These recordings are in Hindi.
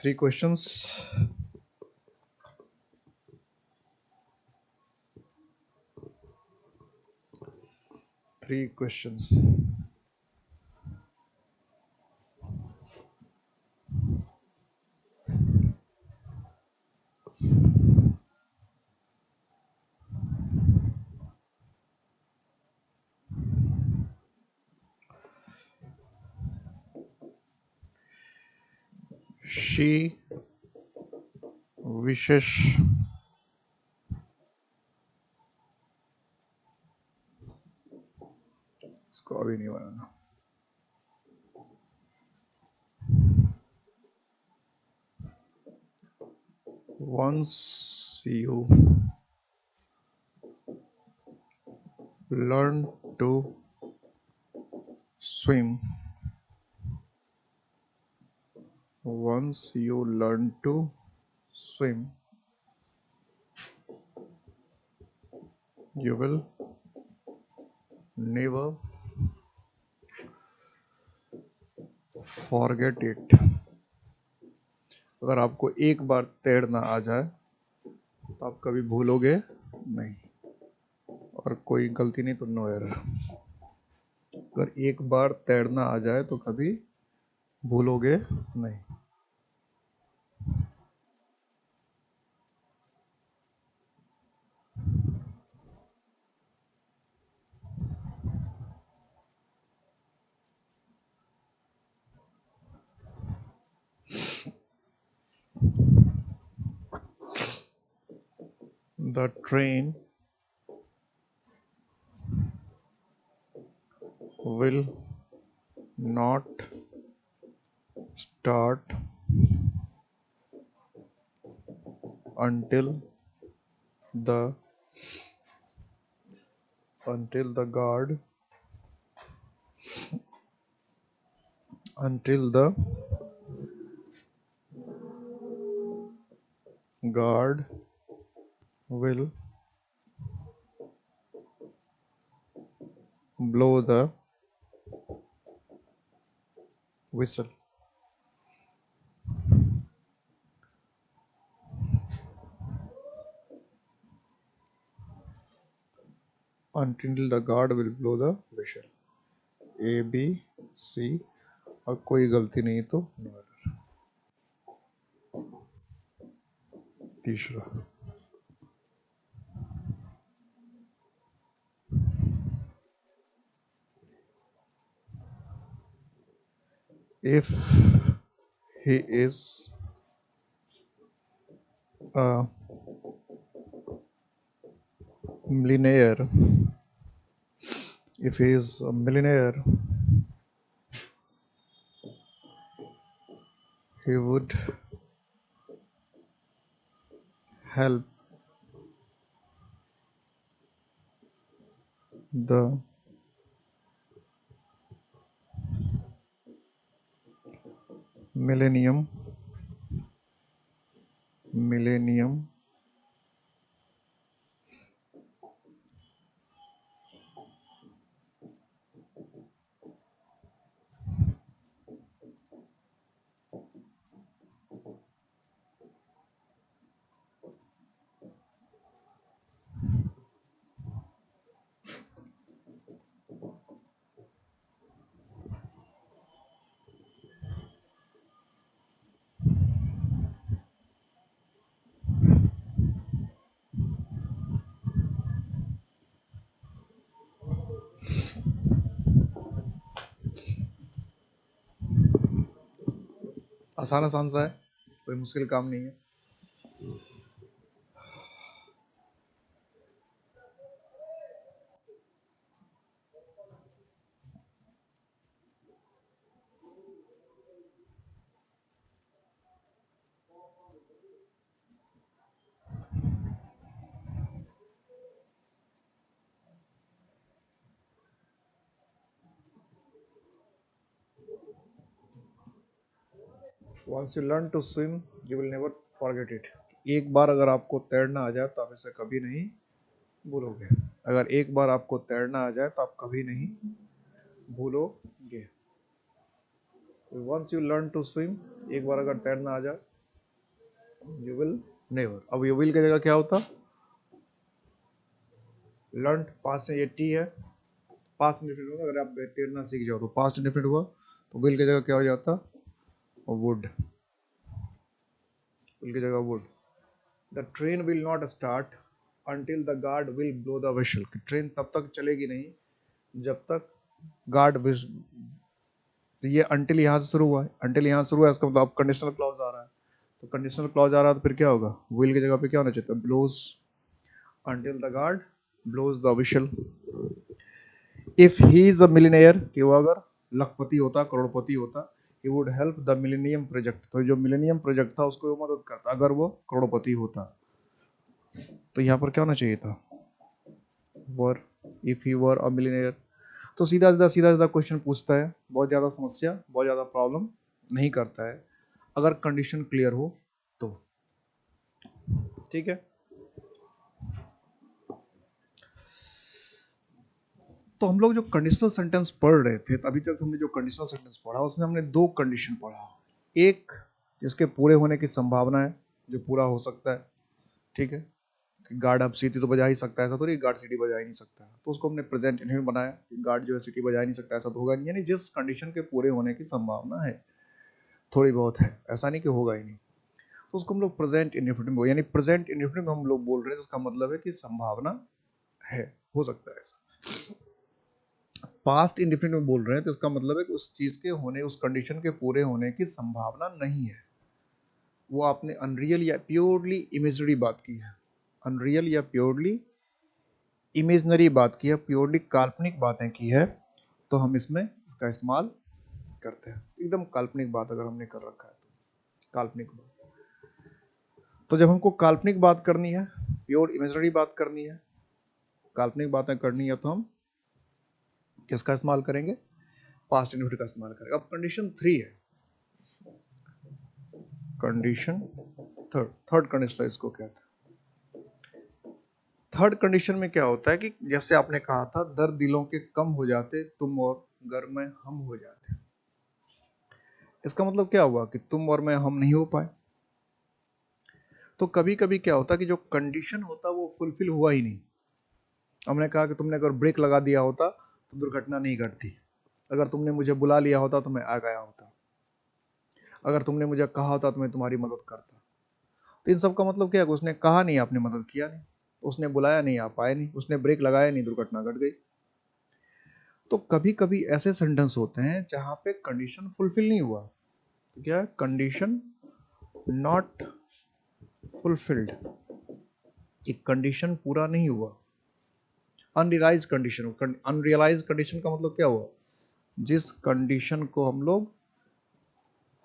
Three questions. Three questions. She wishes इसको अभी नहीं बनाना. Once you learn to swim, once you learn to swim, you will never forget it. अगर आपको एक बार तैरना आ जाए तो आप कभी भूलोगे नहीं. और कोई गलती नहीं तो नो एरर. अगर एक बार तैरना आ जाए तो कभी भूलोगे नहीं. The train will not start until the guard until the guard will blow the whistle. Until the guard will blow the whistle. A B C. और कोई गलती नहीं तो no error. तीसरा. If he is a millionaire, if he is a millionaire, he would help the millennium आसान आसान सा है, कोई मुश्किल काम नहीं है. Once you learn to swim you will never forget it. एक बार अगर आपको तैरना आ जाए तो आप इसे कभी नहीं भूलोगे। अगर एक बार आपको तैरना आ जाए तो आप कभी नहीं भूलोगे। Once you learn to swim, एक बार अगर तैरना आ जाए, यू विल नेवर। अब यू विल की जगह क्या होता? लर्न, पास्ट में ये टी है, पास्ट इंडेफिनिट होगा। अगर आप तैरना सीख जाओ तो पास्ट इंडेफिनिट हुआ, तो विल की जगह क्या हो जाता? वुड। विल की जगह would. The train will not start until the guard will blow the whistle. Train तब तक चलेगी नहीं जब तक गार्ड, तो ये अंटिल यहाँ से शुरू हुआ है, अंटिल यहाँ शुरू है, इसका मतलब अब कंडीशनल क्लॉज आ रहा है। तो कंडीशनल क्लॉज आ रहा है तो फिर क्या होगा? विल की जगह पे क्या होना चाहिए? Blows until the guard blows the whistle. If he is a millionaire, कि वो अगर लखपति होता, करोड़पति होता, he would help the millennium project. तो जो मिलेनियम प्रोजेक्ट था उसको वो मदद करता अगर वो करोड़पति होता। तो यहाँ पर क्या होना चाहिए था? Were. If he were a millionaire. तो सीधा सीधा क्वेश्चन पूछता है, बहुत ज्यादा समस्या, बहुत ज्यादा प्रॉब्लम नहीं करता है, अगर कंडीशन क्लियर हो तो। ठीक है, तो हम लोग जो कंडीशनल सेंटेंस पढ़ रहे थे, अभी तक हमने जो कंडीशनल सेंटेंस पढ़ा उसमें हमने दो कंडीशन पढ़ा। एक जिसके पूरे होने की संभावना है, जो पूरा हो सकता है, ठीक है, गार्ड अब सीटी तो बजा ही सकता है, ऐसा थोड़ी गार्ड सीटी बजा ही नहीं सकता है, तो उसको हमने प्रेजेंट इंडेफिनिट बनाया। गार्ड जो है सीटी बजा ही नहीं सकता, ऐसा तो होगा नहीं, यानी जिस कंडीशन के पूरे होने की संभावना है, थोड़ी बहुत है, ऐसा नहीं कि होगा ही नहीं, तो उसको हम लोग प्रेजेंट इंडेफिनिट में, यानी प्रेजेंट इंडेफिनिट में हम लोग बोल रहे हैं, इसका मतलब है कि संभावना है, हो सकता है ऐसा। पास्ट इंडेफिनिट में बोल रहे हैं तो इसका मतलब है कि उस चीज के होने, उस कंडीशन के पूरे होने की संभावना नहीं है। वो आपने अनरियल या प्योरली इमेजरी बात की है, अनरियल या प्योरली इमेजनरी बात की है, प्योरली काल्पनिक बातें की है, तो हम इसमें इसका इस्तेमाल करते हैं। एकदम काल्पनिक बात अगर हमने कर रखा है तो काल्पनिक बात। तो जब हमको काल्पनिक बात करनी है, प्योर इमेजनरी बात करनी है, काल्पनिक बातें करनी है, तो हम किसका इस्तेमाल करेंगे? पास्ट इंडेफिनिट का इस्तेमाल करेंगे। अब कंडीशन 3 है, कंडीशन थर्ड कंडीशन इसको कहते हैं। थर्ड कंडीशन में क्या होता है कि जैसे आपने कहा था, दर्द दिलों के कम हो जाते तुम और घर में हम हो जाते। इसका मतलब क्या हुआ कि तुम और मैं हम नहीं हो पाए। तो कभी कभी क्या होता है कि जो कंडीशन होता वो फुलफिल हुआ ही नहीं। हमने कहा कि तुमने अगर ब्रेक लगा दिया होता तो दुर्घटना नहीं घटती, अगर तुमने मुझे बुला लिया होता तो मैं आ गया होता, अगर तुमने मुझे कहा होता तो मैं तुम्हारी मदद करता। तो इन सब का मतलब क्या है? उसने कहा नहीं, आपने मदद किया नहीं, उसने बुलाया नहीं, आप आए नहीं, उसने ब्रेक लगाया नहीं, दुर्घटना घट गई। तो कभी कभी ऐसे सेंटेंस होते हैं जहां पे कंडीशन फुलफिल नहीं हुआ। तो क्या है? कंडीशन नॉट फुलफिल्ड, एक कंडीशन पूरा नहीं हुआ, अनरियलाइज कंडीशन। अनरियलाइज कंडीशन का मतलब क्या हुआ? जिस कंडीशन को हम लोग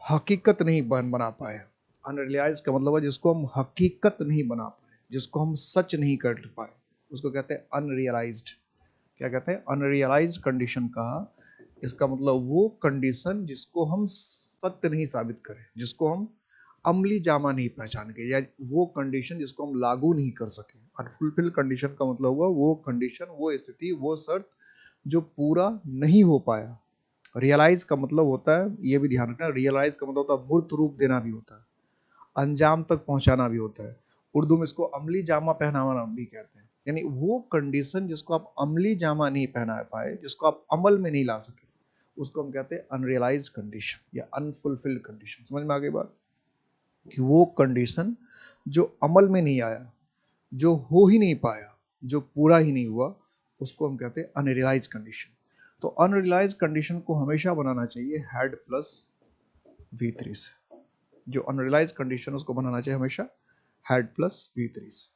हकीकत नहीं बना पाए। अनरियलाइज का मतलब है जिसको हम हकीकत नहीं बना पाए, जिसको हम सच नहीं कर पाए, उसको कहते हैं अनरियलाइज्ड। क्या कहते हैं? अनरियलाइज्ड कंडीशन का इसका मतलब वो कंडीशन जिसको हम सत्य नहीं साबित करें, जिसको हम अमली जामा नहीं पहचान के, या वो कंडीशन जिसको हम लागू नहीं कर सके। अनफुलफिल्ड कंडीशन का मतलब हुआ वो कंडीशन, वो स्थिति, वो शर्त जो पूरा नहीं हो पाया। रियलाइज का मतलब होता है, ये भी ध्यान रखना, रियलाइज का मतलब होता है मूर्त रूप देना भी होता है, अंजाम तक पहुंचाना भी होता है। उर्दू में इसको अमली जामा पहनाना भी कहते हैं। यानी वो कंडीशन जिसको आप अमली जामा नहीं पहना पाए, जिसको आप अमल में नहीं ला सके, उसको हम कहते हैं अनरियलाइज्ड कंडीशन या अनफुलफिल्ड कंडीशन। समझ में आ गई बात? कि वो कंडीशन जो अमल में नहीं आया, जो हो ही नहीं पाया, जो पूरा ही नहीं हुआ, उसको हम कहते हैं अनरियलाइज्ड कंडीशन। तो अनरियलाइज्ड कंडीशन को हमेशा बनाना चाहिए हैड प्लस V3 से। जो अनरियलाइज्ड कंडीशन उसको बनाना चाहिए हमेशा हैड प्लस V3 से।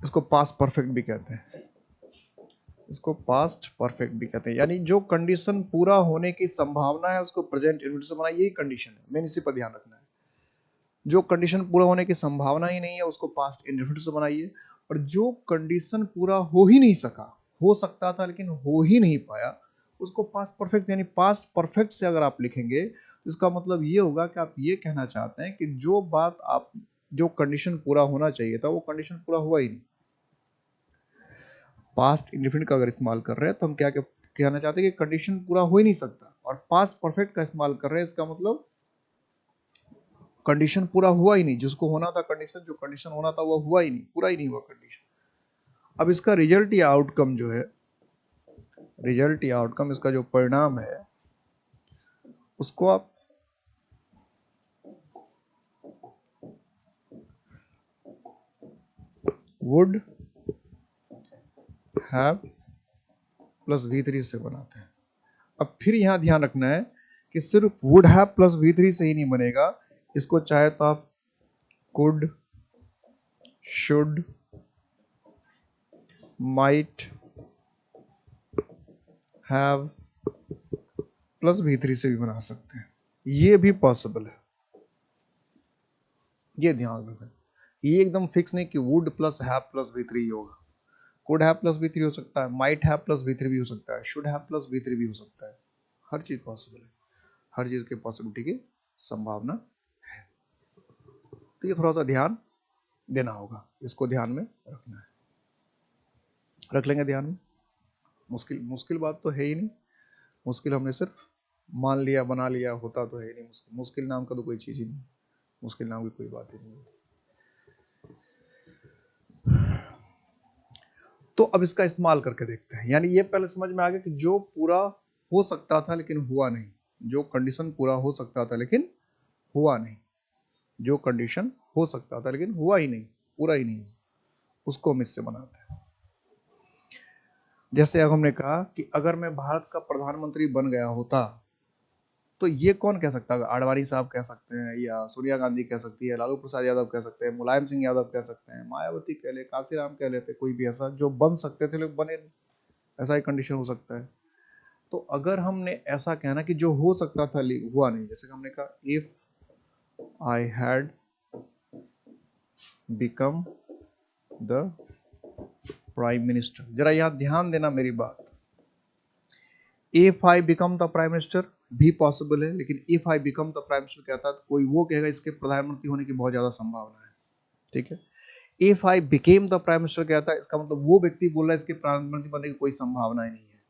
इसको पास्ट परफेक्ट भी कहते हैं, इसको पास्ट परफेक्ट भी कहते हैं। यानी जो कंडीशन पूरा होने की संभावना है उसको प्रेजेंट इंडेफिनिट से बनाइए, यही कंडीशन है, मेन इसी पर ध्यान रखना है। जो कंडीशन पूरा होने की संभावना ही नहीं है उसको पास्ट इंडेफिनिट से बनाइए, और जो कंडीशन पूरा हो ही नहीं सका, हो सकता था लेकिन हो ही नहीं पाया, उसको पास्ट परफेक्ट, यानी पास्ट परफेक्ट से अगर आप लिखेंगे इसका मतलब ये होगा कि आप ये कहना चाहते हैं कि जो बात आप जो कंडीशन पूरा होना चाहिए था वो कंडीशन पूरा हुआ ही नहीं। पास्ट इंडेफिनिट का अगर इस्तेमाल कर रहे हैं तो हम क्या कहना चाहते हैं कि कंडीशन पूरा हो ही नहीं सकता, और पास्ट परफेक्ट का इस्तेमाल कर रहे हैं इसका मतलब कंडीशन पूरा हुआ ही नहीं, जिसको होना था कंडीशन, जो कंडीशन होना था वो हुआ ही नहीं, पूरा ही नहीं हुआ कंडीशन। अब इसका रिजल्ट या आउटकम जो है, रिजल्ट या आउटकम, इसका जो परिणाम है उसको आप वुड हैव प्लस V3 से बनाते हैं। अब फिर यहां ध्यान रखना है कि सिर्फ वुड हैव प्लस V3 से ही नहीं बनेगा, इसको चाहे तो आप could, should, might have plus V3 से भी बना सकते हैं, ये भी पॉसिबल है। ये ध्यान रखें, ये एकदम फिक्स नहीं कि would plus have plus V3 होगा। कुड हैव प्लस V3 हो सकता है, माइट हैव प्लस V3 भी हो सकता है, शुड हैव प्लस V3 भी हो सकता है। हर चीज पॉसिबल है, हर चीज के पॉसिबिलिटी की संभावना है। तो ये थोड़ा सा ध्यान देना होगा, इसको ध्यान में रखना है। रख लेंगे ध्यान में। मुश्किल मुश्किल बात तो है ही नहीं, मुश्किल हमने सिर्फ मान लिया, बना लिया, होता तो है ही नहीं। मुश्किल मुश्किल नाम का तो कोई चीज ही नहीं, मुश्किल नाम की कोई बात ही नहीं। तो अब इसका इस्तेमाल करके देखते हैं। यानी ये पहले समझ में आ गया कि जो पूरा हो सकता था लेकिन हुआ नहीं, जो कंडीशन पूरा हो सकता था लेकिन हुआ नहीं, जो कंडीशन हो सकता था लेकिन हुआ ही नहीं, पूरा ही नहीं, उसको हम इससे बनाते हैं। जैसे अब हमने कहा कि अगर मैं भारत का प्रधानमंत्री बन गया होता, तो ये कौन कह सकता है? आडवाणी साहब कह सकते हैं, या सोनिया गांधी कह सकती है, लालू प्रसाद यादव कह सकते हैं, मुलायम सिंह यादव कह सकते हैं, मायावती कह ले, काशीराम कह लेते, कोई भी ऐसा जो बन सकते थे लोग बने, ऐसा ही कंडीशन हो सकता है। तो अगर हमने ऐसा कहना कि जो हो सकता था हुआ नहीं, जैसे हमने कहा if I had become the prime minister, जरा यहां ध्यान देना मेरी बात। If I become the prime minister भी पॉसिबल है, लेकिन if I become the prime minister कहता है तो कोई वो कहेगा इसके प्रधानमंत्री होने की बहुत ज्यादा संभावना है, ठीक है। If I became the prime minister कहता है, इसका मतलब वो व्यक्ति बोल रहा है इसके प्रधानमंत्री बनने की कोई संभावना ही नहीं है,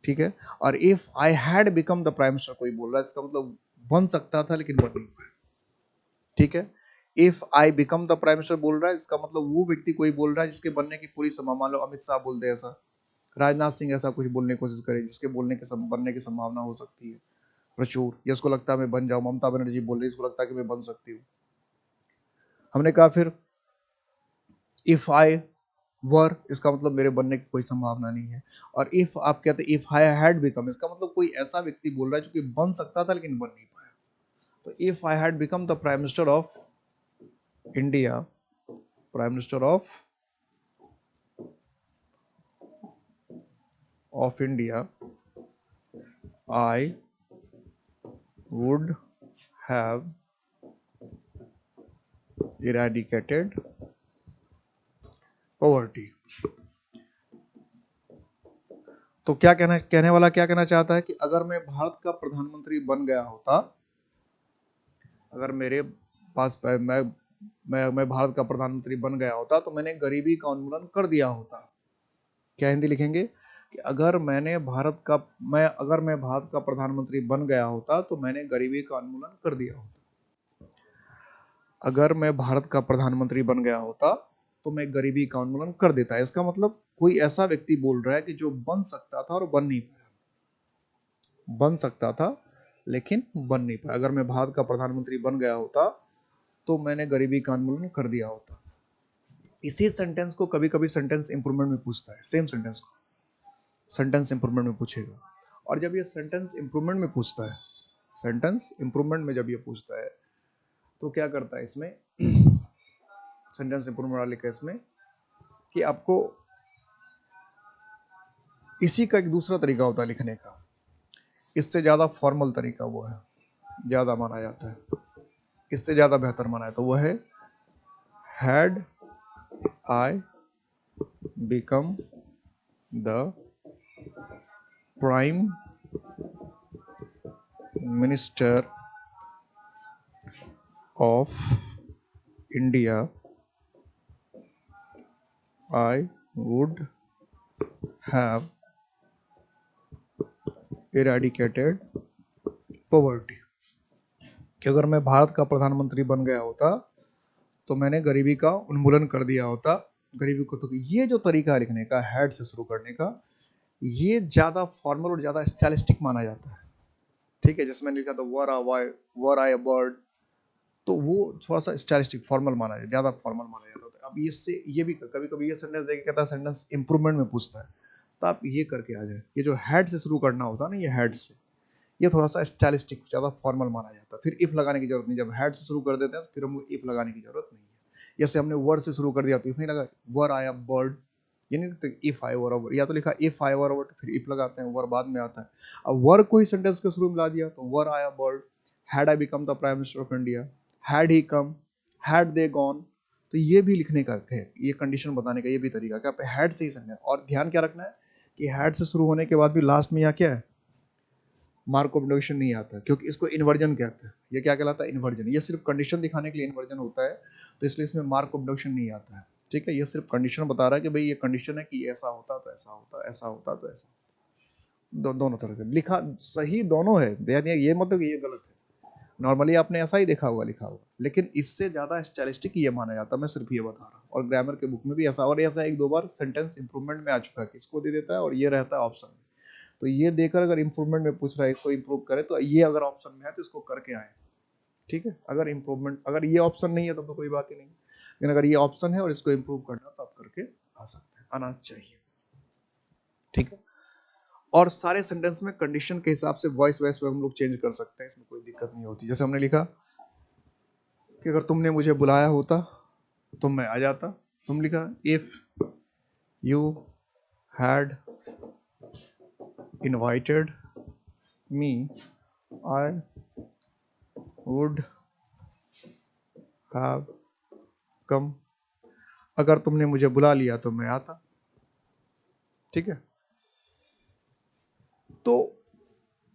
ठीक है। और if I had become the prime minister कोई बोल रहा है, इसका मतलब बन सकता था लेकिन बन नहीं पाया, ठीक है। If I become the prime minister बोल रहा है, इसका मतलब वो व्यक्ति कोई बोल रहा है जिसके बनने की पूरी संभावना, मान लो अमित शाह बोल दे ऐसा, राजनाथ सिंह ऐसा कुछ बोलने की कोशिश करे जिसके बोलने के बनने की संभावना हो सकती है प्रचुर, या उसको लगता है मैं बन जाऊं, ममता बनर्जी बोल रही है, इसको लगता है कि मैं बन सकती हूँ। हमने कहा फिर इफ आई वर, इसका मतलब मेरे बनने की कोई संभावना नहीं है। और इफ आप कहते हैं इफ आई हैड बिकम, इसका मतलब कोई ऐसा व्यक्ति बोल रहा है जो कि बन सकता था लेकिन बन नहीं पाया। तो if I had become the prime minister of India, prime minister of India, I would have eradicated poverty. तो क्या कहने वाला क्या कहना चाहता है कि अगर मैं भारत का प्रधानमंत्री बन गया होता, अगर मेरे पास मैं भारत का प्रधानमंत्री बन गया होता तो मैंने गरीबी का उन्मूलन कर दिया होता। क्या हिंदी लिखेंगे कि अगर मैं भारत का प्रधानमंत्री बन गया होता तो मैंने गरीबी का उन्मूलन कर दिया होता। अगर मैं भारत का प्रधानमंत्री बन गया होता तो मैं गरीबी का उन्मूलन कर देता। इसका मतलब कोई ऐसा व्यक्ति बोल रहा है कि जो बन सकता था और बन नहीं पाया, बन सकता था लेकिन बन नहीं पाया। अगर मैं भारत का प्रधानमंत्री बन गया होता तो मैंने गरीबी का उन्मूलन कर दिया होता। इसी सेंटेंस को कभी कभी सेंटेंस इंप्रूवमेंट में पूछता है, सेम सेंटेंस को सेंटेंस इंप्रूवमेंट में पूछेगा। और जब ये सेंटेंस इंप्रूवमेंट में पूछता है, सेंटेंस इंप्रूवमेंट में जब ये पूछता है तो क्या करता है इसमें सेंटेंस इंप्रूवमेंट वाले केस में कि आपको इसी का एक दूसरा तरीका होता है लिखने का, इससे ज्यादा फॉर्मल तरीका वो है, ज्यादा माना जाता है, इससे ज्यादा बेहतर माना जाता है, वो है had I become the prime minister of India I would have eradicated poverty. कि अगर मैं भारत का प्रधानमंत्री बन गया होता तो मैंने गरीबी का उन्मूलन कर दिया होता। गरीबी को तो ये जो तरीका है लिखने का, हेड से शुरू करने का, ये ज्यादा फॉर्मल और ज्यादा स्टाइलिस्टिक माना जाता है। ठीक है, जिसमें लिखा था वर आई बर्ड, तो वो थोड़ा सा स्टाइलिस्टिक फॉर्मल माना जाता है, ज्यादा फॉर्मल माना जाता है। अब इससे ये भी कभी कभी ये सेंटेंस देख के कहता है सेंटेंस इंप्रूवमेंट में पूछता है, तो आप ये करके आ जाए। ये जो हेड से शुरू करना होता है ना, ये हेड से, ये थोड़ा सा स्टाइलिस्टिक ज्यादा फॉर्मल माना जाता है। फिर इफ लगाने की जरूरत नहीं, जब हेड से शुरू कर देते हैं तो फिर हमको इफ लगाने की जरूरत नहीं है। जैसे हमने वर से शुरू कर दिया तो इफ नहीं लगा, वर आई अ बर्ड, ये नहीं लिखते if I were a bird, या तो लिखा if I were a bird फिर इफ लगाते हैं, वर बाद में आता है। अब वर को ही सेंटेंस के शुरू में ला दिया तो were I a bird had I become the prime minister of India, had he come, had they gone. तो ये भी लिखने का है, ये कंडीशन बताने का ये भी तरीका है कि हैड से ही सेंटेंस। और ध्यान क्या रखना है कि हैड से शुरू होने के बाद भी लास्ट में यहाँ क्या है, मार्क ऑफ इंडक्शन नहीं आता, क्योंकि इसको इन्वर्जन कहते हैं। ये क्या कहलाता है, इन्वर्जन। ये सिर्फ कंडीशन दिखाने के लिए इन्वर्जन होता है, तो इसलिए इसमें मार्क ऑफ इंडक्शन नहीं आता है। ठीक है, ये सिर्फ कंडीशन बता रहा है कि भाई ये कंडीशन है कि ऐसा होता तो ऐसा होता, ऐसा होता तो ऐसा। दोनों तरह के लिखा सही दोनों है, यानी ये मतलब ये गलत है। नॉर्मली आपने ऐसा ही देखा हुआ लिखा हुआ, लेकिन इससे ज्यादा स्टाइलिस्टिक ये माना जाता है। मैं सिर्फ ये बता रहा हूँ, और ग्रामर के बुक में भी ऐसा, और ऐसा एक दो बार सेंटेंस इंप्रूवमेंट में आ चुका है कि इसको दे देता है और ये रहता है ऑप्शन में। तो ये देकर अगर इंप्रूवमेंट में पूछ रहा है इसको इंप्रूव करे, तो ये अगर ऑप्शन में है तो इसको करके आए। ठीक है, अगर इंप्रूवमेंट, अगर ये ऑप्शन नहीं है तो कोई बात ही नहीं, लेकिन अगर ये ऑप्शन है और इसको इंप्रूव करना तो आप करके आ सकते हैं, आना चाहिए। ठीक है, और सारे सेंटेंस में कंडीशन के हिसाब से वॉइस वॉइस हम लोग चेंज कर सकते हैं, इसमें कोई दिक्कत नहीं होती। जैसे हमने लिखा कि अगर तुमने मुझे बुलाया होता तो मैं आ जाता, तुम लिखा if you had invited me I would have come. अगर तुमने मुझे बुला लिया तो मैं आता। ठीक है, तो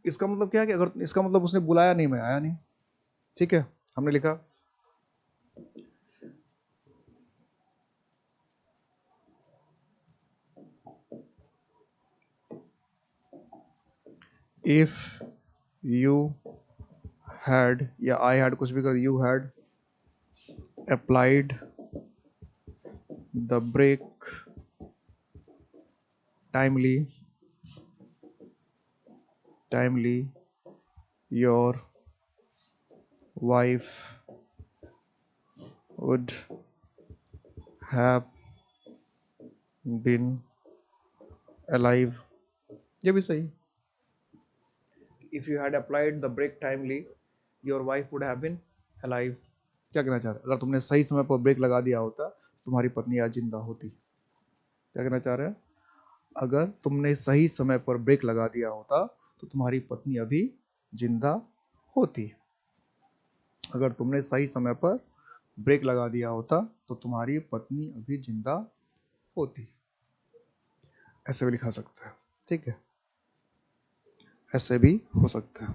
इसका मतलब क्या है कि अगर इसका मतलब उसने बुलाया नहीं, मैं आया नहीं। ठीक है, हमने लिखा इफ यू हैड, या आई हैड, कुछ भी कर, you had applied the brake timely your wife would have been alive. ये भी सही। If you had applied the brake timely your wife would have been alive. क्या कहना चाह रहे, अगर तुमने सही समय पर ब्रेक लगा दिया होता तो तुम्हारी पत्नी आज जिंदा होती। क्या कहना चाह रहे हैं, अगर तुमने सही समय पर ब्रेक लगा दिया होता तो तुम्हारी पत्नी अभी जिंदा होती। अगर तुमने सही समय पर ब्रेक लगा दिया होता तो तुम्हारी पत्नी अभी जिंदा होती। ऐसे भी लिखा सकता है। ठीक है, ऐसे भी हो सकता है।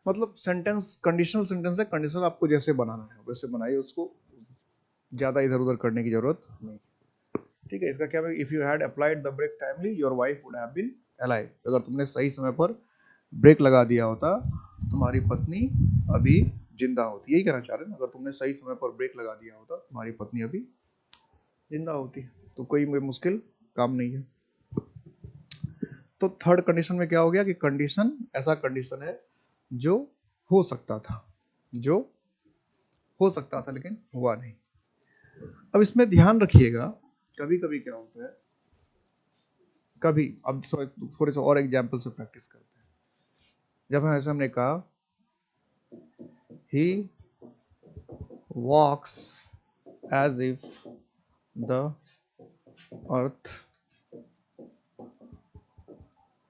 मतलब सेंटेंस कंडीशनल सेंटेंस है, कंडीशनल आपको जैसे बनाना है वैसे बनाइए, उसको ज्यादा इधर उधर करने की जरूरत नहीं। ठीक है, इसका क्या है, if you had applied the brake timely your wife would have been alive. अगर तुमने सही समय पर ब्रेक लगा दिया होता तुम्हारी पत्नी अभी जिंदा होती। यही कहना चाह रहे हैं, अगर तुमने सही समय पर ब्रेक लगा दिया होता तुम्हारी पत्नी अभी जिंदा होती। तो कोई मुश्किल काम नहीं है। तो थर्ड कंडीशन में क्या हो गया कि कंडीशन ऐसा कंडीशन है जो हो सकता था, जो हो सकता था लेकिन हुआ नहीं। अब इसमें ध्यान रखिएगा, कभी कभी क्या होता है, कभी, अब थोड़े से और एग्जाम्पल से प्रैक्टिस करते हैं। जब हम ऐसे हमने कहा he walks as if the earth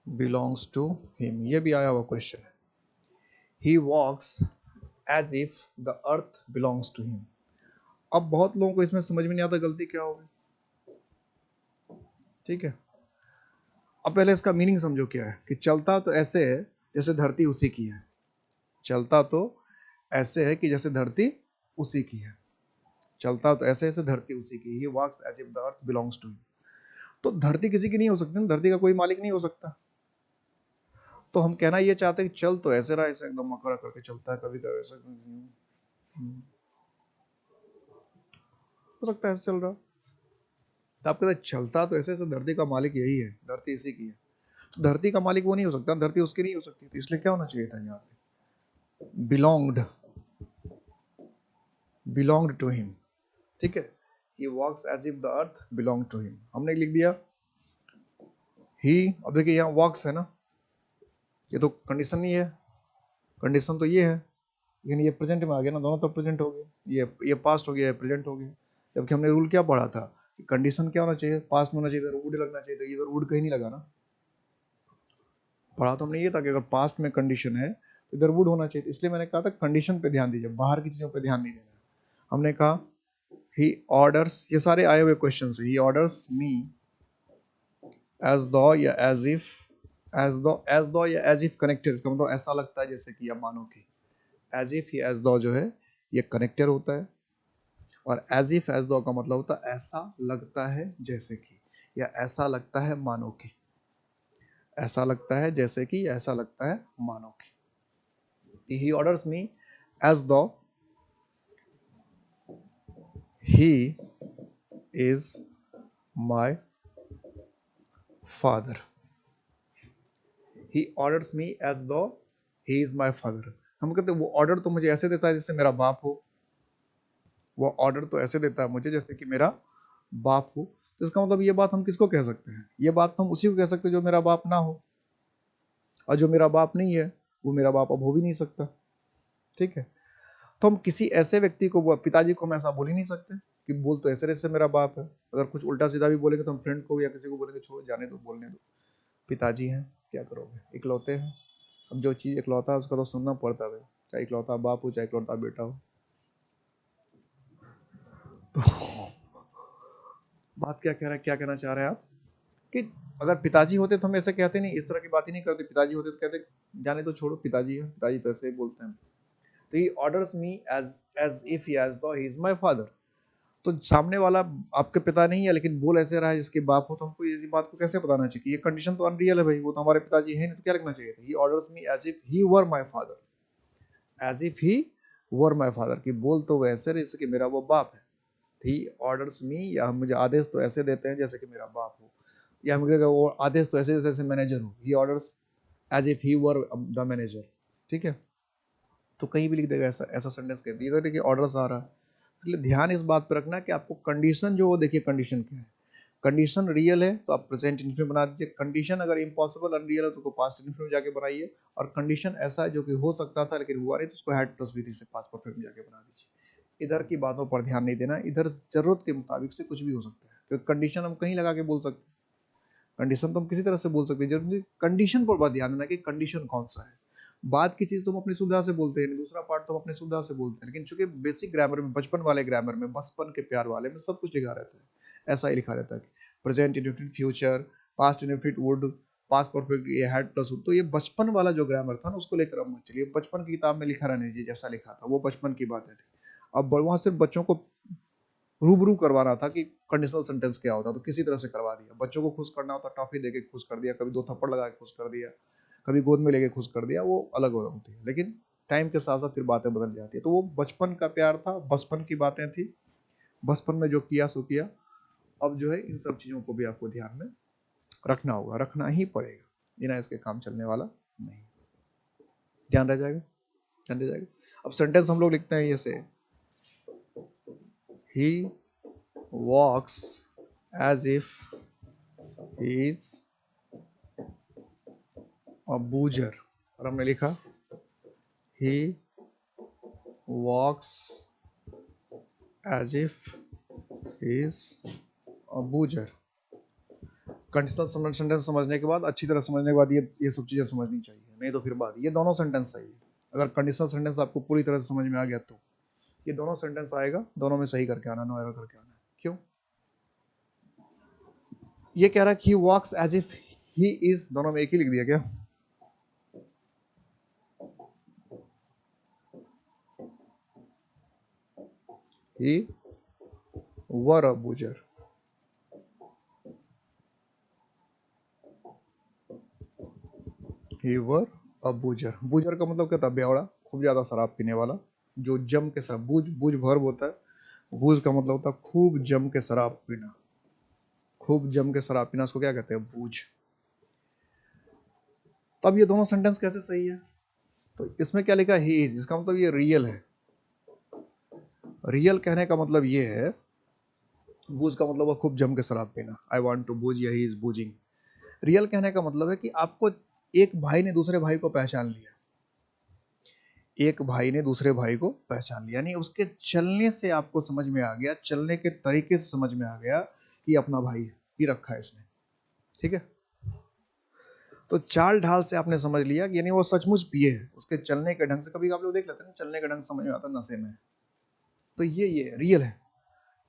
belongs to him, ये भी आया हुआ क्वेश्चन है। He walks as if the earth belongs to him. अब बहुत लोगों को इसमें समझ में नहीं आता गलती क्या होगी। ठीक है, अब पहले इसका मीनिंग समझो क्या है, कि चलता तो ऐसे है जैसे धरती उसी की है। चलता तो ऐसे है कि जैसे धरती उसी की है। चलता तो ऐसे जैसे धरती उसी की। He walks as if the earth belongs to him। तो धरती किसी की नहीं हो सकती ना, धरती का कोई मालिक नहीं हो सकता। तो हम कहना ये चाहते हैं कि चल तो ऐसे रहा, ऐसे एकदम मकड़ा करके चलता है, कभी कभी ऐसा हो सकता है ऐसे चल रहा। तो आप कहते हैं चलता तो ऐसे ऐसे, धरती का मालिक यही है, धरती इसी की है। तो धरती का मालिक वो नहीं हो सकता, धरती उसकी नहीं हो सकती। तो इसलिए क्या होना चाहिए था यहाँ पे, बिलोंग्ड, बिलोंग्ड टू हिम। ठीक है, he walks as if the earth belong to him, हमने लिख दिया ही। अब देखिए यहाँ वॉक्स है ना, ये तो कंडीशन नहीं है, कंडीशन तो ये है, लेकिन ये प्रेजेंट में आ गया ना, दोनों तो प्रेजेंट हो गए। ये पास्ट हो गया, ये प्रेजेंट हो गया। जबकि हमने रूल क्या पढ़ा था, कि कंडीशन क्या होना चाहिए, पास्ट में होना चाहिए, वुड लगना चाहिए। तो ये तो वुड कहीं नहीं लगा ना। पढ़ा तो हमने ये था कि अगर पास्ट में कंडीशन है तो इधर वुड होना चाहिए। इसलिए मैंने कहा था कंडीशन पे ध्यान दीजिए, बाहर की चीजों पे ध्यान नहीं देना। हमने कहा ही ऑर्डर्स, ये सारे आए हुए क्वेश्चन है, ही ऑर्डर्स मी एज दो या एज इफ, एज दो या एज इफ कनेक्टेड। इसका मतलब ऐसा लगता है जैसे कि, या मानो कि। एज इफ ही एज दो जो है ये कनेक्टेड होता है, और एज इफ एज दो का मतलब होता है ऐसा लगता है जैसे कि, या ऐसा लगता है मानो कि। ऐसा लगता है जैसे कि, ऐसा लगता है मानो कि। ही orders me as though he is my father. He orders me as though he is my father. हम कहते हैं वो ऑर्डर तो मुझे ऐसे देता है जैसे मेरा बाप हो। वो ऑर्डर तो ऐसे देता है मुझे जैसे कि मेरा बाप हो। तो इसका मतलब ये बात हम किसको कह सकते हैं, ये बात तो हम उसी को कह सकते हैं जो मेरा बाप ना हो। और जो मेरा बाप नहीं है वो मेरा बाप अब हो भी नहीं सकता। ठीक है, तो हम किसी ऐसे व्यक्ति को, पिताजी को हम ऐसा बोल ही नहीं सकते कि बोल तो ऐसे जैसे मेरा बाप है। अगर कुछ उल्टा सीधा भी बोलेंगे तो हम फ्रेंड को या किसी को बोलेंगे छोड़ो जाने दो, बोलने दो, पिताजी हैं, क्या करोगे, इकलौते हैं। अब जो चीज इकलौता है उसका तो सुनना पड़ता है, चाहे इकलौता बाप हो चाहे इकलौता बेटा हो। तो बात क्या कह रहा है, क्या कहना चाह रहे हैं आप, कि अगर पिताजी होते तो हम ऐसे कहते नहीं, इस तरह की बात ही नहीं करते। पिताजी होते तो कहते जाने तो छोड़ो, पिताजी है, पिताजी तो ऐसे ही बोलते हैं। तो he orders me as if he as though he is my father. तो सामने वाला आपके पिता नहीं है लेकिन बोल ऐसे रहा है जिसके बाप हो, तो हमको ये बात को कैसे बताना चाहिए कि ये कंडीशन तो अनरियल है भाई, वो तो हमारे पिताजी है नहीं। तो क्या लिखना चाहिए था, he orders me as if he were my father, as if he were my father, कि बोल तो वैसे जैसे कि मेरा वो बाप है। ही ऑर्डर्स मी, या मुझे आदेश तो ऐसे देते हैं जैसे कि मेरा बाप हो, या मुझे वो आदेश तो ऐसे जैसे मैनेजर हो। He orders as if he were the manager. ठीक है, तो कहीं भी लिख देगा ऐसा, ऐसा सेंटेंस कहती है। देखिए ऑर्डर्स आ रहा है, इसलिए ध्यान इस बात पर रखना कि आपको कंडीशन जो, वो देखिए कंडीशन क्या है। कंडीशन रियल है तो आप प्रेजेंट इंफिनिट बना दीजिए। कंडीशन अगर इम्पॉसिबल अनरियल है तो पास्ट इंफिनिट जाके बनाइए। और कंडीशन ऐसा है जो कि हो सकता था लेकिन हुआ नहीं, तो उसको हैड प्लस विधि से पास्ट परफेक्ट में जाके बना दीजिए। इधर की बातों पर ध्यान नहीं देना, इधर जरूरत के मुताबिक से कुछ भी हो सकता है, क्योंकि कंडीशन हम कहीं लगा के बोल सकते हैं, कंडीशन तो हम किसी तरह से बोल सकते हैं। जरूरी कंडीशन पर ध्यान देना कि कंडीशन कौन सा है। बात की चीज तो हम अपनी सुविधा से बोलते हैं, दूसरा पार्ट तो हम अपनी सुविधा से बोलते हैं। लेकिन चूंकि बेसिक ग्रामर में, बचपन वाले ग्रामर में, बचपन के प्यार वाले में सब कुछ लिखा रहता है। ऐसा ही लिखा रहता है, present indefinite future, past indefinite would, past perfect ये हैड प्लस वुड। तो ये बचपन वाला जो ग्रामर था ना, उसको लेकर अब मत चलिए। बचपन की किताब में लिखा रहने दीजिए, जैसा लिखा था वो बचपन की बातें थी। अब वहां सिर्फ बच्चों को रूबरू करवाना था कि कंडीशनल सेंटेंस क्या होता, तो किसी तरह से करवा दिया। बच्चों को खुश करना होता, टॉफी देके खुश कर दिया, कभी 2 थप्पड़ लगा के खुश कर दिया, कभी गोद में लेके खुश कर दिया, वो अलग होती है। लेकिन टाइम के साथ साथ फिर बातें बदल जाती है। तो वो बचपन का प्यार था, बचपन की बातें थी, बचपन में जो किया सो किया। अब जो है इन सब चीजों को भी आपको ध्यान में रखना होगा, रखना ही पड़ेगा, बिना इसके काम चलने वाला नहीं। ध्यान रह जाएगा, ध्यान रह जाएगा। अब सेंटेंस हम लोग लिखते हैं ऐसे, ही walks as if he is a butcher। और हमने लिखा he walks as if he is a butcher। Conditional sentence समझने के बाद, अच्छी तरह समझने के बाद ये सब चीजें समझनी चाहिए, नहीं तो फिर बात, ये दोनों सेंटेंस सही है। अगर कंडीशनल सेंटेंस आपको पूरी तरह से समझ में आ गया तो ये दोनों सेंटेंस आएगा, दोनों में सही करके आना, नो एरर करके आना। क्यों, ये कह रहा है कि he walks as if he is दोनों में एक ही लिख दिया क्या? ही वर अ बूजर, ही वर अ बूजर। बूजर का मतलब क्या था? बेवड़ा, खूब ज्यादा शराब पीने वाला, जो जम के शराब, बूझ बूझ वर्ब होता है, बूझ का मतलब होता है खूब जम के शराब पीना, खूब जम के शराब पीना, उसको क्या कहते हैं? बूझ। तब ये दोनों सेंटेंस कैसे सही है? तो इसमें क्या लिखा? ही इज, इसका मतलब ये रियल है। रियल कहने का मतलब ये है, बूझ का मतलब वो खूब जम के शराब पीना, आई वॉन्ट टू बूझ, यही इज बूझिंग। रियल कहने का मतलब है कि आपको एक भाई ने दूसरे भाई को पहचान लिया, एक भाई ने दूसरे भाई को पहचान लिया, यानी उसके चलने से आपको समझ में आ गया, चलने के तरीके से समझ में आ गया कि अपना भाई है, पी रखा है इसने, ठीक है। तो चाल ढाल से आपने समझ लिया कि यानी वो सचमुच पिए है, उसके चलने के ढंग से, कभी आप लोग देख लेते हैं चलने का ढंग समझ में आता है नशे में, तो ये रियल है।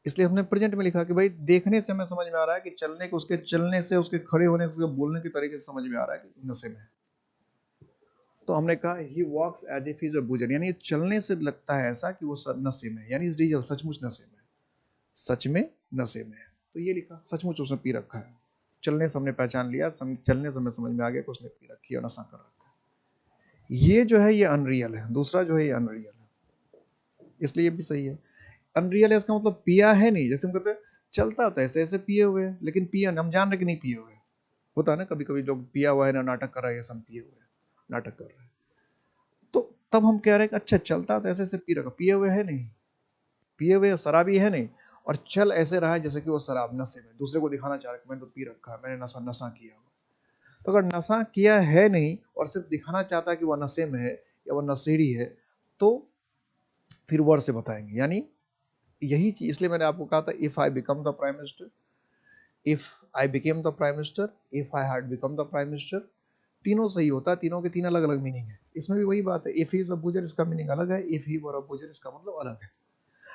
इसलिए हमने प्रेजेंट में लिखा कि भाई देखने से हमें समझ में आ रहा है कि चलने के, उसके चलने से, उसके खड़े होने से, उसके बोलने के तरीके से समझ में आ रहा है कि नशे में है। तो हमने कहा he walks as if is a boozer, यानी चलने से लगता है ऐसा कि वो नशे में है, यानी रियल, सचमुच नशे में है, सच में नशे में है। तो ये लिखा सचमुच उसने पी रखा है, चलने से हमने पहचान लिया, चलने से हमें समझ में आ गया कि उसने पी रखी है और नशा कर रखा है। ये जो है ये अनरियल है, दूसरा जो है ये अनरियल है, इसलिए ये भी सही है। अनरियल है इसका मतलब पिया है नहीं, जैसे हम कहते हैं चलता था ऐसे ऐसे पिए हुए हैं, लेकिन पिया हम जान रहे कि नहीं पिए हुए। होता है ना कभी कभी लोग पिया हुआ है ना, नाटक कर रहा है, सब पिए हुए हैं, नाटक कर रहे हैं, तो तब हम कह रहे हैं कि अच्छा चलता था ऐसे ऐसे पी रखा, पिए हुए है नहीं, पिए हुए शराबी है नहीं, और चल ऐसे रहा है जैसे कि वो शराब नशे में, दूसरे को दिखाना चाह रहा है मैंने तो पी रखा है, मैंने नशा नशा किया हुआ। तो अगर नशा किया है नहीं और सिर्फ दिखाना चाहता है कि वह नशे में है या वह नशेड़ी है, तो फिर वर्ड से बताएंगे। यानी यही चीज, इसलिए मैंने आपको कहा था if I become the prime minister, if I became the prime minister, if I had become the prime minister, तीनों सही होता है, तीनों के तीन अलग अलग मीनिंग है। इसमें भी वही बात है, इफ ही इज अ बूजर इसका मीनिंग अलग है, इफ ही वर अ बूजर इसका मतलब अलग है।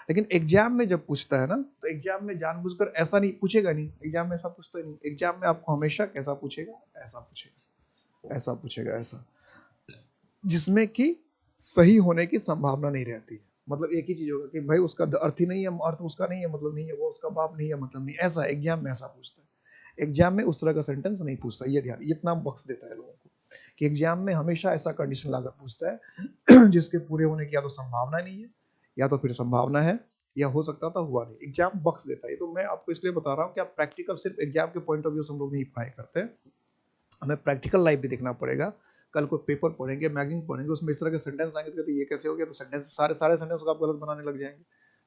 लेकिन एग्जाम में जब पूछता है ना, तो एग्जाम में जानबूझकर ऐसा नहीं पूछेगा, नहीं एग्जाम में ऐसा पूछता ही नहीं। एग्जाम में आपको हमेशा कैसा पूछेगा? ऐसा पूछेगा, ऐसा पूछेगा, ऐसा, जिसमें कि सही होने की संभावना नहीं रहती है। मतलब एक ही चीज होगा कि भाई उसका अर्थ ही नहीं है, अर्थ उसका नहीं है, मतलब नहीं है, वो उसका बाप नहीं है, मतलब नहीं, ऐसा एग्जाम में ऐसा पूछता है। एग्जाम में उस तरह का सेंटेंस नहीं पूछता, ये ध्यान, इतना बख्श देता है लोगों को कि एग्जाम में हमेशा ऐसा कंडीशन लाकर पूछता है जिसके पूरे होने की या तो संभावना नहीं है, या तो फिर संभावना है, या हो सकता था हुआ नहीं, एग्जाम बख्श देता है। तो मैं आपको इसलिए बता रहा हूँ कि आप प्रैक्टिकल सिर्फ एग्जाम के पॉइंट ऑफ व्यू से हम लोग नहीं पढ़ाई करते, हमें प्रैक्टिकल लाइफ भी देखना पड़ेगा। कल को पेपर पढ़ेंगे, मैगजीन पढ़ेंगे, उसमें इस तरह के सेंटेंस आएंगे तो ये कैसे हो गया, तो सेंटेंस सारे सारे सेंटेंस को आप गलत बनाने लग जाएंगे,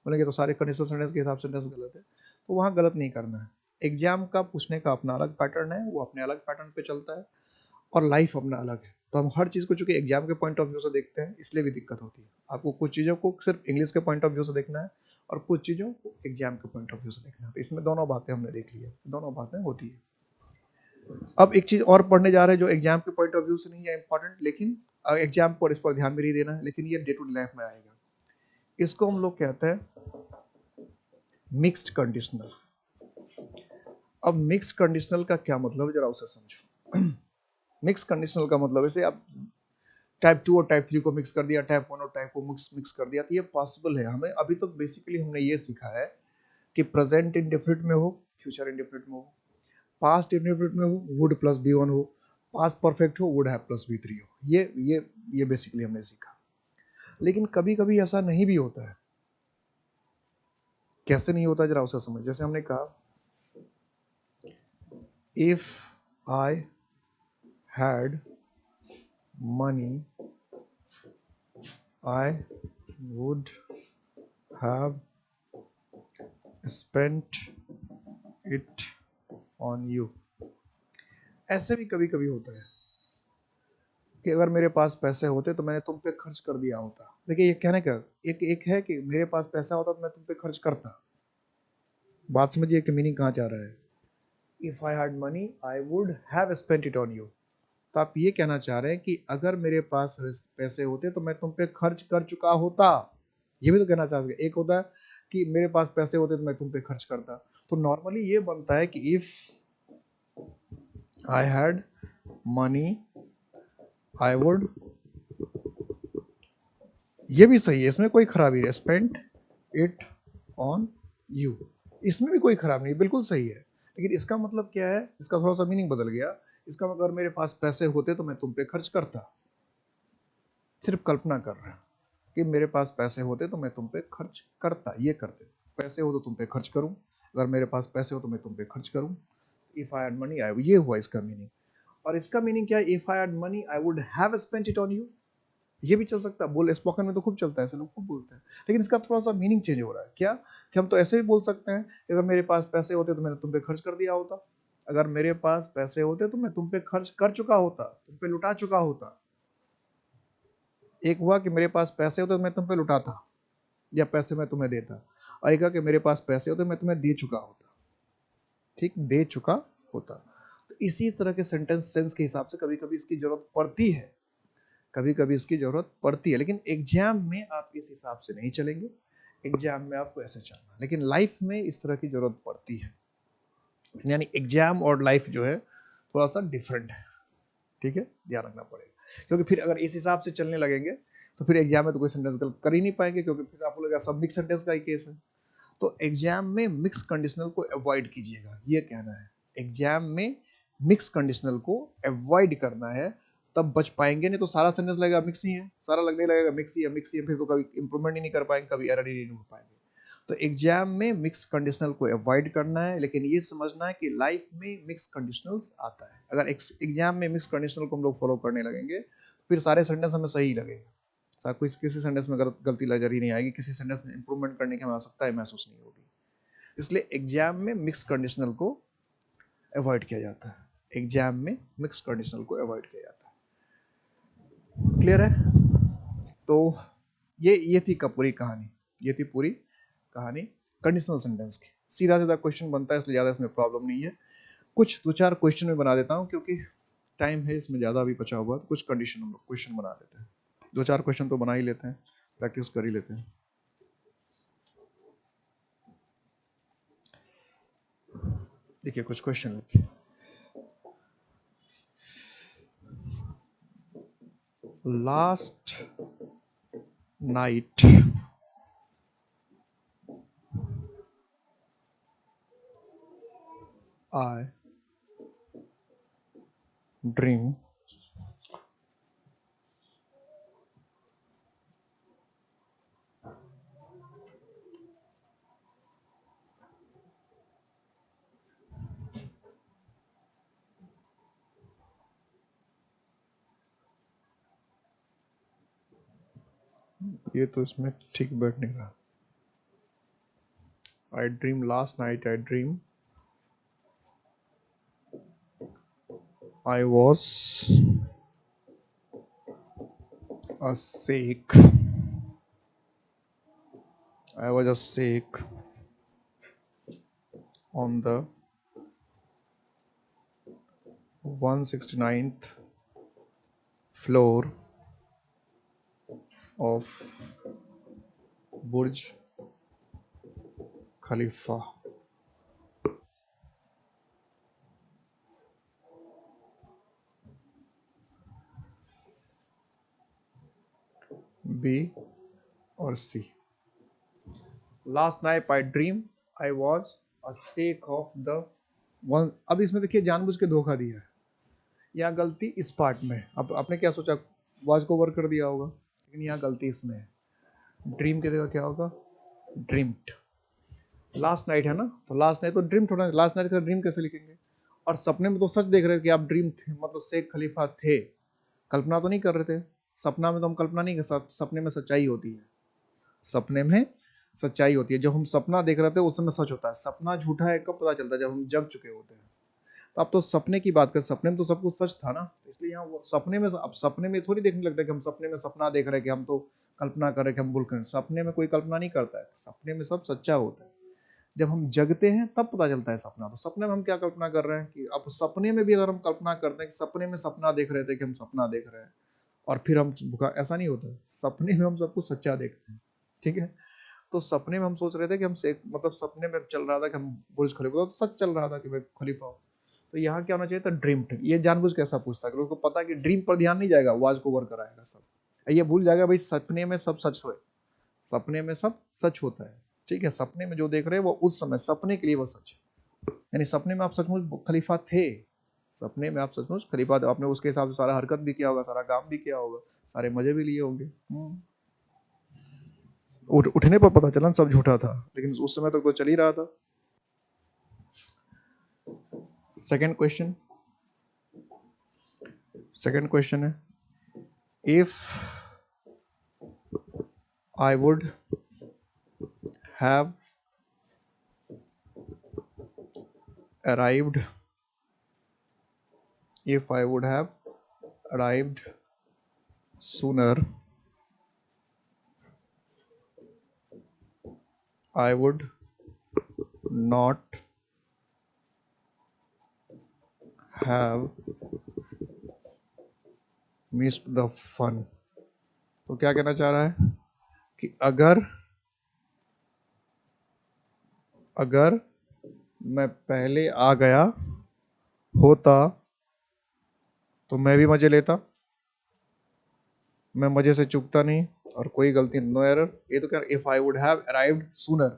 बोलेंगे तो सारे कंडीशनल सेंटेंस के हिसाब से सेंटेंस गलत है, तो वहाँ गलत नहीं करना है। एग्जाम का पूछने का अपना अलग पैटर्न है, वो अपने अलग पैटर्न पे चलता है, और लाइफ अपना अलग है। तो हम हर चीज़ को चूंकि एग्जाम के पॉइंट ऑफ व्यू से देखते हैं, इसलिए भी दिक्कत होती है। आपको कुछ चीज़ों को सिर्फ इंग्लिश के पॉइंट ऑफ व्यू से देखना है, और कुछ चीज़ों को एग्जाम के पॉइंट ऑफ व्यू से देखना है। तो इसमें दोनों बातें हमने देख ली है, दोनों बातें होती है। अब एक चीज और पढ़ने जा रहे हैं जो एग्जाम के पॉइंट ऑफ व्यू से नहीं है इंपॉर्टेंट, लेकिन एग्जाम पर इस पर ध्यान भी नहीं देना है, लेकिन ये डे टू डे लाइफ में आएगा। इसको हम लोग कहते हैं मिक्स्ड कंडीशनल। अब मिक्स कंडीशनल का क्या मतलब है, जरा उसे समझो। मिक्स कंडीशनल का मतलब है आप टाइप 2 और टाइप 3 को मिक्स कर दिया, टाइप 1 और टाइप को मिक्स कर दिया, तो ये पॉसिबल है। हमें अभी तक बेसिकली हमने ये सीखा है कि प्रेजेंट इंडेफिनिट में हो, फ्यूचर इंडेफिनिट में हो, पास्ट इंडेफिनिट में हो, वुड प्लस बी वन हो, पास्ट परफेक्ट हो, would have plus V three हो। ये बेसिकली हमने सीखा। लेकिन कभी कभी ऐसा नहीं भी होता है। कैसे नहीं होता जरा उसे समझ। जैसे हमने कहा if I had money I would have spent it on you. ऐसे भी कभी कभी होता है कि अगर मेरे पास पैसे होते तो मैंने तुम पे खर्च कर दिया होता। देखिए ये कहने का एक है कि मेरे पास पैसा होता तो मैं तुम पे खर्च करता। बात समझिए कि मीनिंग कहाँ जा रहा है। If I had money I would have spent it on you. तो आप ये कहना चाह रहे हैं कि अगर मेरे पास पैसे होते तो मैं तुम पे खर्च कर चुका होता। ये भी तो कहना चाह सकते। एक होता है कि मेरे पास पैसे होते तो मैं तुम पे खर्च करता। तो नॉर्मली ये बनता है कि if I had money I would, ये भी सही है, इसमें कोई खराबी नहीं, spent it on you, इसमें भी कोई खराब नहीं, बिल्कुल सही है। लेकिन इसका मतलब क्या है, इसका थोड़ा सा मीनिंग बदल गया। इसका मतलब अगर मेरे पास पैसे होते तो मैं तुम पे खर्च करता। सिर्फ कल्पना कर रहे हैं कि मेरे पास पैसे होते तो मैं तुम पे खर्च करता, ये करते। पैसे हो तो तुम पे खर्च करूं, अगर मेरे पास पैसे हो तो मैं तुम पे खर्च करूं। If I had money I, ये हुआ इसका मीनिंग। और इसका मीनिंग क्या है, if I had money I would have spent it on you, ये भी चल सकता है। बोल स्पोकन में तो खूब चलता है, ऐसे लोग खूब बोलते हैं। लेकिन इसका थोड़ा सा मीनिंग चेंज हो रहा है, क्या कि हम तो ऐसे भी बोल सकते हैं कि अगर मेरे पास पैसे होते तो मैंने तुम पे खर्च कर दिया होता। अगर मेरे पास पैसे होते तो मैं तुम पे खर्च कर चुका होता, तुम पे लुटा चुका होता। एक हुआ कि मेरे पास पैसे होते तो मैं तुम पे लुटाता या पैसे मैं तुम्हें देता, और एक कि मेरे पास पैसे होते मैं तुम्हें दे चुका होता। ठीक, दे चुका होता। तो इसी तरह के सेंटेंस सेंस के हिसाब से कभी कभी इसकी जरूरत पड़ती है, कभी कभी इसकी जरूरत पड़ती है, लेकिन एग्जाम में आप इस हिसाब से नहीं चलेंगे। एग्जाम में आपको ऐसे चलना, लेकिन लाइफ में इस तरह की जरूरत पड़ती है। यानी एग्जाम और लाइफ जो है थोड़ा सा डिफरेंट है। ठीक है, ध्यान रखना पड़ेगा, क्योंकि फिर अगर इस हिसाब से चलने लगेंगे तो फिर एग्जाम में तो कोई सेंटेंस गलत कर ही नहीं पाएंगे, क्योंकि फिर आप बोलेगा सब मिक्स सेंटेंस का ही केस है। तो एग्जाम में मिक्स कंडीशनल को अवॉइड कीजिएगा, ये कहना है। एग्जाम में मिक्स कंडीशनल को अवॉइड करना है, तब बच पाएंगे। नहीं तो सारा सेंटेंस लगेगा मिक्स ही है, सारा लगने लगेगा मिक्स ही है, मिक्स ही है, फिर तो कभी इंप्रूवमेंट ही नहीं कर पाएंगे, कभी एरर ही नहीं हो पाएंगे। तो एग्जाम में मिक्स कंडीशनल को अवॉइड करना है, लेकिन ये समझना है कि लाइफ में मिक्स कंडीशनल्स आता है। अगर एग्जाम में मिक्स कंडीशनल को हम लोग फॉलो करने लगेंगे फिर सारे सेंटेंस हमें सही लगेगा, कोई किसी सेंटेंस में गलती नजर ही नहीं आएगी, किसी सेंटेंस में इंप्रूवमेंट करने की हमें आवश्यकता है महसूस नहीं होगी। इसलिए एग्जाम में मिक्स कंडीशनल को अवॉइड किया जाता है, एग्जाम में मिक्स कंडीशनल को अवॉइड किया जाता है। क्लियर है? तो ये थी पूरी कहानी, ये थी पूरी कहानी कंडीशनल सेंटेंस की। सीधा सीधा क्वेश्चन बनता है, इसलिए ज्यादा इसमें प्रॉब्लम नहीं है। कुछ दो चार क्वेश्चन में बना देता हूँ, क्योंकि टाइम है इसमें ज्यादा अभी बचा हुआ, तो कुछ कंडीशन हम लोग क्वेश्चन बना देते हैं। दो चार क्वेश्चन तो बना ही लेते हैं, प्रैक्टिस कर ही लेते हैं। देखिए कुछ क्वेश्चन लिखिए। लास्ट नाइट I dream ये तो इसमें ठीक बैठ नहीं रहा। I dream last night I dream I was a sick I was a sick on the 169th floor of Burj Khalifa. B और C। Last night I dream I was a sick of the one। अब इसमें देखिए जानबूझ के धोखा दिया है, यहाँ गलती इस पार्ट में। अब आपने क्या सोचा, वॉज को ओवर कर दिया होगा, लेकिन यहाँ गलती इसमें है। ड्रीम की जगह क्या होगा, ड्रीम्ड। लास्ट नाइट है ना, तो लास्ट नाइट तो ड्रीम थोड़ा, लास्ट नाइट का ड्रीम कैसे लिखेंगे। और सपने में तो सच देख रहे थे कि आप ड्रीम थे, मतलब शेख खलीफा थे, कल्पना तो नहीं कर रहे थे। सपना में तो हम कल्पना नहीं कर सकते, सपने में सच्चाई होती है, सपने में सच्चाई होती है। जब हम सपना देख रहे थे उस समय सच होता है, सपना झूठा है कब पता चलता है, जब हम जग चुके होते हैं। तो अब तो सपने की बात कर, सपने में तो सब कुछ सच था ना, तो इसलिए यहाँ वो सपने में, अब सपने में थोड़ी देखने लगता है कि हम सपने में सपना देख रहे हैं, कि हम तो कल्पना कर रहे हैं कि हम भूल कर। सपने में कोई कल्पना नहीं करता है, सपने में सब सच्चा होता है। जब हम जगते हैं तब पता चलता है सपना। तो सपने में हम क्या कल्पना कर रहे हैं, कि अब सपने में भी अगर हम कल्पना करते हैं कि सपने में सपना देख रहे थे कि हम सपना देख रहे हैं, और फिर हम भूखा, ऐसा नहीं होता। सपने में हम सब कुछ सच्चा देखते हैं, ठीक है। तो सपने में हम सोच रहे थे कि हम मतलब सपने में चल रहा था कि हम बुर्ज खलीफा, तो सच चल रहा था कि भाई खलीफा हो। तो यहाँ क्या होना चाहिए था, ड्रीम्ड। ये जानबूझ के ऐसा पूछता है, उसको पता है कि ड्रीम पर ध्यान नहीं जाएगा, वाज को ओवर कराएगा सब, ये भूल जाएगा भाई सपने में सब सच हो, सपने में सब सच होता है। ठीक है, सपने में जो देख रहे हैं वो उस समय सपने के लिए वो सच है, यानी सपने में आप सचमुच खलीफा थे, सपने में आप सचमुच खलीफा, आपने उसके हिसाब से सारा हरकत भी किया होगा, सारा काम भी किया होगा, सारे मजे भी लिए होंगे। उठने पर पता चला सब झूठा था, लेकिन उस समय तक तो चल ही रहा था। सेकंड क्वेश्चन है, if I would have arrived, if I would have arrived sooner, I would not have missed the fun। तो क्या कहना चाह रहा है कि अगर मैं पहले आ गया होता तो मैं भी मजे लेता, मैं मजे से चूकता नहीं और कोई गलती, नो एरर। ये तो क्या, if I would have arrived sooner,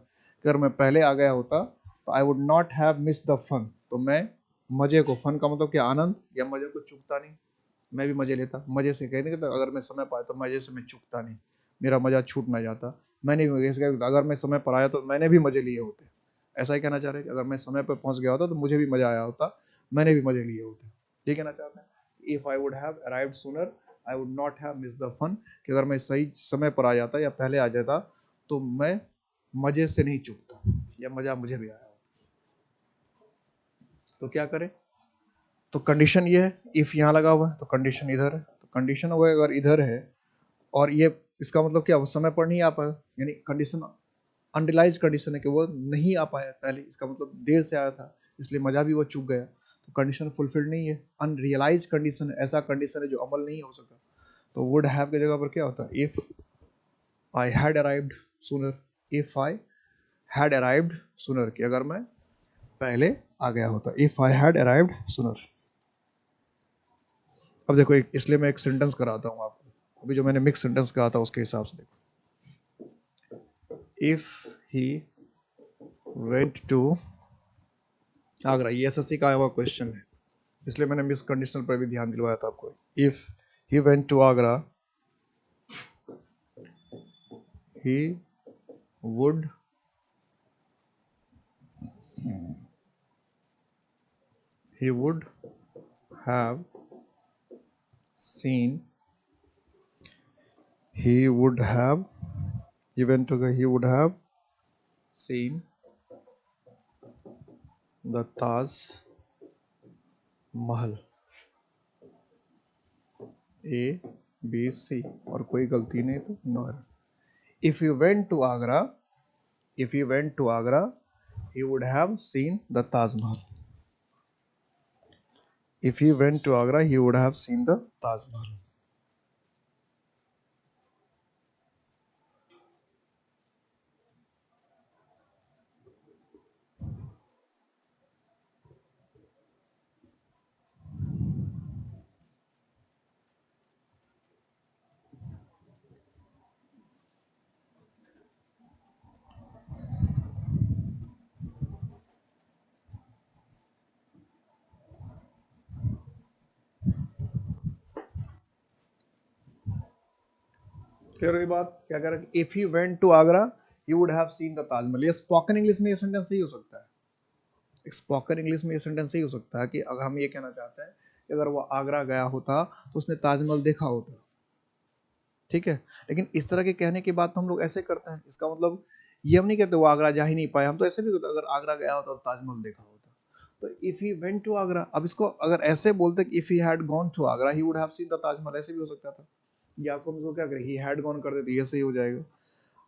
अगर मैं पहले आ गया होता तो I would not have miss the fun, तो मैं मजे को, फन का मतलब क्या, आनंद, या मजे को चूकता नहीं, मैं भी मजे लेता, मजे से कहने के, अगर मैं समय पाया तो मजे से मैं चूकता नहीं, मेरा मजा छूट ना जाता, मैंने भी, अगर मैं समय पर आया तो मैंने भी मजे लिए होते, ऐसा ही कहना चाह रहे हैं कि अगर मैं समय पर पहुंच गया होता तो मुझे भी मजा आया होता, मैंने भी मजे लिए होते, ये कहना चाहते हैं। If I would have arrived sooner I would not have miss the fun, कि अगर मैं सही समय पर आ जाता या पहले आ जाता तो मैं मजे से नहीं चूकता, या मजा मुझे भी आया। तो क्या करें, तो कंडीशन ये है, इफ यहाँ लगा हुआ है तो कंडीशन इधर है, तो कंडीशन अगर इधर है और ये, इसका मतलब क्या, वो समय पर नहीं आ पाया, यानी कंडीशन अनरियलाइज कंडीशन है कि वो नहीं आ पाया पहले, इसका मतलब देर से आया था इसलिए मजा भी वो चूक गया, तो कंडीशन फुलफिल्ड नहीं है, अनरियलाइज कंडीशन, ऐसा कंडीशन है जो अमल नहीं हो सका। तो वुड हैव की जगह पर क्या होता है, if I had arrived sooner, if I had arrived sooner, कि अगर मैं पहले आ गया होता, if I had arrived sooner. अब देखो इसलिए मैं एक सेंटेंस कराता हूँ आपको, अभी जो मैंने मिक्स सेंटेंस कहा था उसके हिसाब से देखो, if he went to Agra, ये एसएससी का आया हुआ क्वेश्चन है, इसलिए मैंने मिस कंडीशनल पर भी ध्यान दिलवाया था आपको। If he went to Agra he would have seen, he would have seen the Taj Mahal, A B C, और कोई गलती नहीं तो no error. If he went to Agra, he would have seen the Taj Mahal. If he went to Agra, he would have seen the Taj Mahal. फिर वही बात क्या कह रहा है, if he went to Agra he would have seen the Taj Mahal. ये स्पोकन इंग्लिश में ये सेंटेंस सही हो सकता है, स्पोकन इंग्लिश में ये सेंटेंस सही हो सकता है कि अगर हम ये कहना चाहते हैं कि अगर वो आगरा गया होता तो उसने ताजमहल देखा होता, ठीक है। लेकिन इस तरह के कहने की बात हम लोग ऐसे करते हैं, इसका मतलब ये हम नहीं कहते वो आगरा जा ही नहीं पाया, हम तो ऐसे भी कहते अगर आगरा गया होता तो ताजमहल देखा होता। तो if he went to Agra, अब इसको अगर ऐसे बोलते कि if he had gone to Agra he would have seen the Taj Mahal, ऐसे भी हो सकता था, या आपको हमको क्या करें, ही हैड गॉन कर देते, ये सही हो जाएगा।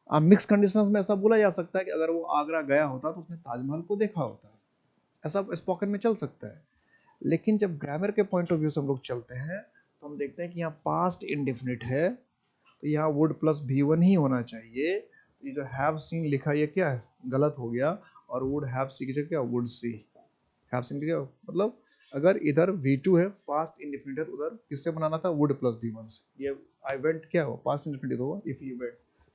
अब मिक्स कंडीशंस में ऐसा बोला जा सकता है कि अगर वो आगरा गया होता तो उसने ताजमहल को देखा होता, ऐसा स्पोकन में चल सकता है। लेकिन जब ग्रामर के पॉइंट ऑफ व्यू से हम लोग चलते हैं तो हम देखते हैं कि यहाँ पास्ट इंडेफिनिट है, तो यहाँ वुड प्लस V1 ही होना चाहिए। ये जो हैव सीन लिखा ये क्या है, गलत हो गया, और वुड हैव सी की जगह क्या, वुड सी, हैव सीन क्या मतलब अगर इधर V2 है पास्ट इंडेफिनिट है तो उधर किससे बनाना था, वुड प्लस V1 से। ये आई वेंट क्या हुआ, पास्ट इंडेफिनिट होगा। If you went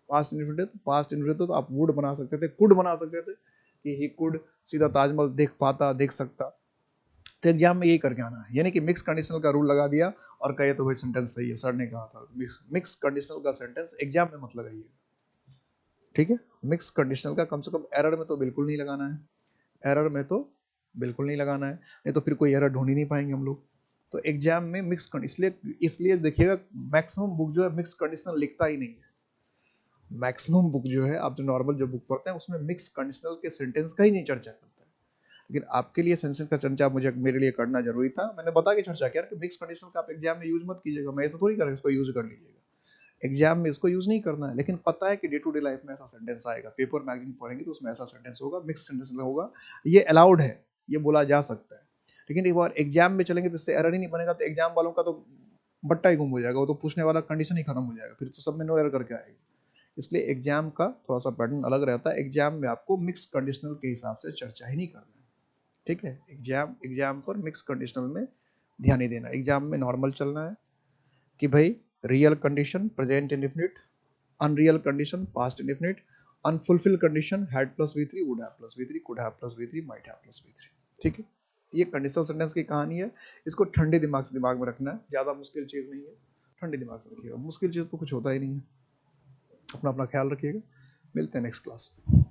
past indefinite तो पास्ट इंडेफिनिट तो आप वुड बना सकते थे, कुड बना सकते थे कि ही कुड सीधा ताजमहल देख पाता, देख सकता। तो एग्जाम में यही करके आना है, यानी कि मिक्स कंडीशनल का रूल लगा दिया और कहे तो भाई सेंटेंस सही है, सर ने कहा था मिक्स कंडीशनल का सेंटेंस एग्जाम में मत लगाइए। ठीक है, मिक्स कंडीशनल का कम से कम एरर में तो बिल्कुल नहीं लगाना है, एरर में तो बिल्कुल नहीं लगाना है, नहीं तो फिर कोई एरर ढूंढ ही नहीं पाएंगे हम लोग। तो एग्जाम में मिक्स इसलिए इसलिए देखिएगा मैक्सिमम बुक जो है मिक्स कंडीशनल लिखता ही नहीं है। मैक्सिमम बुक जो है, आप जो नॉर्मल जो बुक पढ़ते हैं उसमें मिक्स कंडीशनल के सेंटेंस का ही नहीं चर्चा करता है। लेकिन आपके लिए सेंटेंस का चर्चा मुझे मेरे लिए करना जरूरी था, मैंने बता के चर्चा किया कि मिक्स कंडीशनल का आप एग्जाम में यूज मत कीजिएगा, मैं ऐसा थोड़ी कर इसको यूज कर लीजिएगा, एग्जाम में इसको यूज नहीं करना है। लेकिन पता है कि डे टू डे लाइफ में ऐसा सेंटेंस आएगा, पेपर मैगजीन पढ़ेंगे तो उसमें ऐसा सेंटेंस होगा, मिक्स सेंटेंस होगा, ये अलाउड है, ये बोला जा सकता है। लेकिन एक बार एग्जाम में चलेंगे तो इससे एरर ही नहीं बनेगा, तो एग्जाम वालों का तो बट्टा ही गुम हो जाएगा, वो तो पूछने वाला कंडीशन ही खत्म हो जाएगा, फिर तो सब में नो एरर करके आएगा। इसलिए एग्जाम का थोड़ा सा पैटर्न अलग रहता है, एग्जाम में आपको मिक्स कंडीशनल के हिसाब से चर्चा ही नहीं करना है। ठीक है, एग्जाम पर मिक्स कंडीशनल में ध्यान नहीं देना, एग्जाम में नॉर्मल चलना है कि भाई real condition present indefinite, unreal condition past indefinite, unfulfil condition had plus V3 would have plus V3 could have plus V3 might have plus V3। ठीक है, ये कंडीशनल सेंटेंस की कहानी है, इसको ठंडे दिमाग से दिमाग में रखना है, ज्यादा मुश्किल चीज नहीं है, ठंडे दिमाग से रखिएगा, मुश्किल चीज तो कुछ होता ही नहीं है। अपना अपना ख्याल रखिएगा, मिलते हैं नेक्स्ट क्लास में।